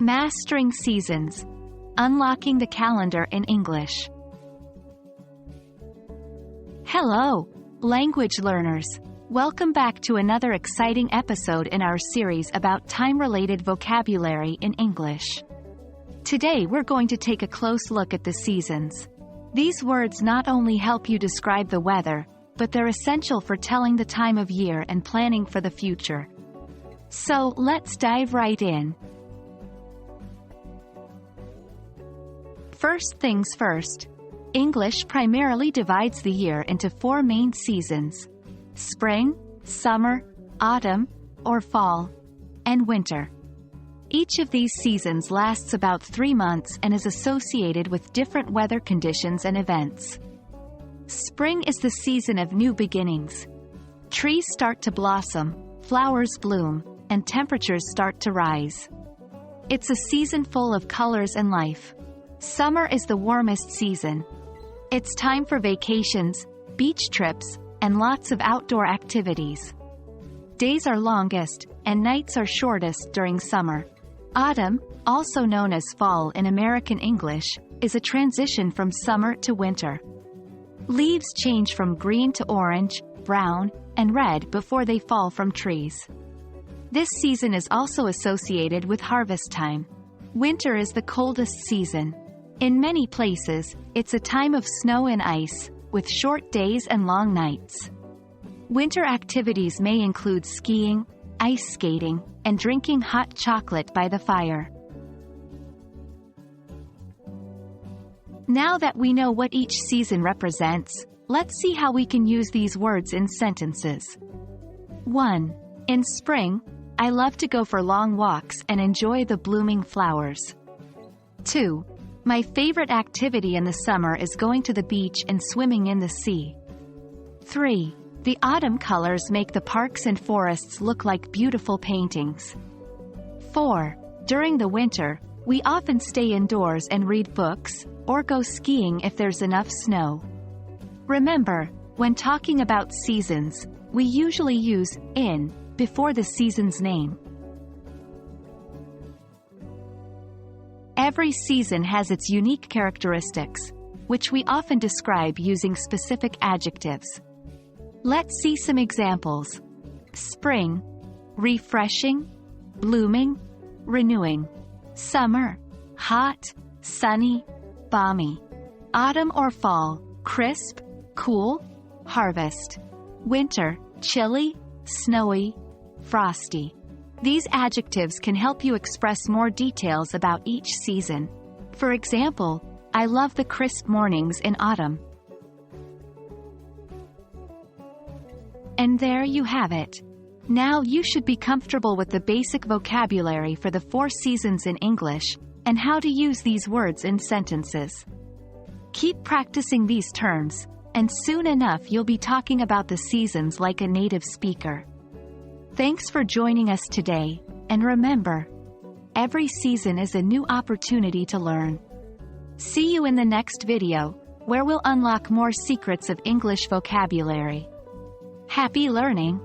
Mastering seasons. Unlocking the calendar in English. Hello, language learners. Welcome back to another exciting episode in our series about time-related vocabulary in English. Today we're going to take a close look at the seasons. These words not only help you describe the weather, but they're essential for telling the time of year and planning for the future. So, let's dive right in. First things first. English primarily divides the year into four main seasons: spring, summer, autumn, or fall, and winter. Each of these seasons lasts about 3 months and is associated with different weather conditions and events. Spring is the season of new beginnings. Trees start to blossom, flowers bloom, and temperatures start to rise. It's a season full of colors and life. Summer is the warmest season. It's time for vacations, beach trips, and lots of outdoor activities. Days are longest, and nights are shortest during summer. Autumn, also known as fall in American English, is a transition from summer to winter. Leaves change from green to orange, brown, and red before they fall from trees. This season is also associated with harvest time. Winter is the coldest season. In many places, it's a time of snow and ice, with short days and long nights. Winter activities may include skiing, ice skating, and drinking hot chocolate by the fire. Now that we know what each season represents, let's see how we can use these words in sentences. 1. In spring, I love to go for long walks and enjoy the blooming flowers. 2. My favorite activity in the summer is going to the beach and swimming in the sea. 3. The autumn colors make the parks and forests look like beautiful paintings. 4. During the winter, we often stay indoors and read books, or go skiing if there's enough snow. Remember, when talking about seasons, we usually use in before the season's name. Every season has its unique characteristics, which we often describe using specific adjectives. Let's see some examples. Spring, refreshing, blooming, renewing. Summer, hot, sunny, balmy. Autumn or fall, crisp, cool, harvest. Winter, chilly, snowy, frosty. These adjectives can help you express more details about each season. For example, I love the crisp mornings in autumn. And there you have it. Now you should be comfortable with the basic vocabulary for the 4 seasons in English, and how to use these words in sentences. Keep practicing these terms, and soon enough you'll be talking about the seasons like a native speaker. Thanks for joining us today, and remember, every season is a new opportunity to learn. See you in the next video, where we'll unlock more secrets of English vocabulary. Happy learning!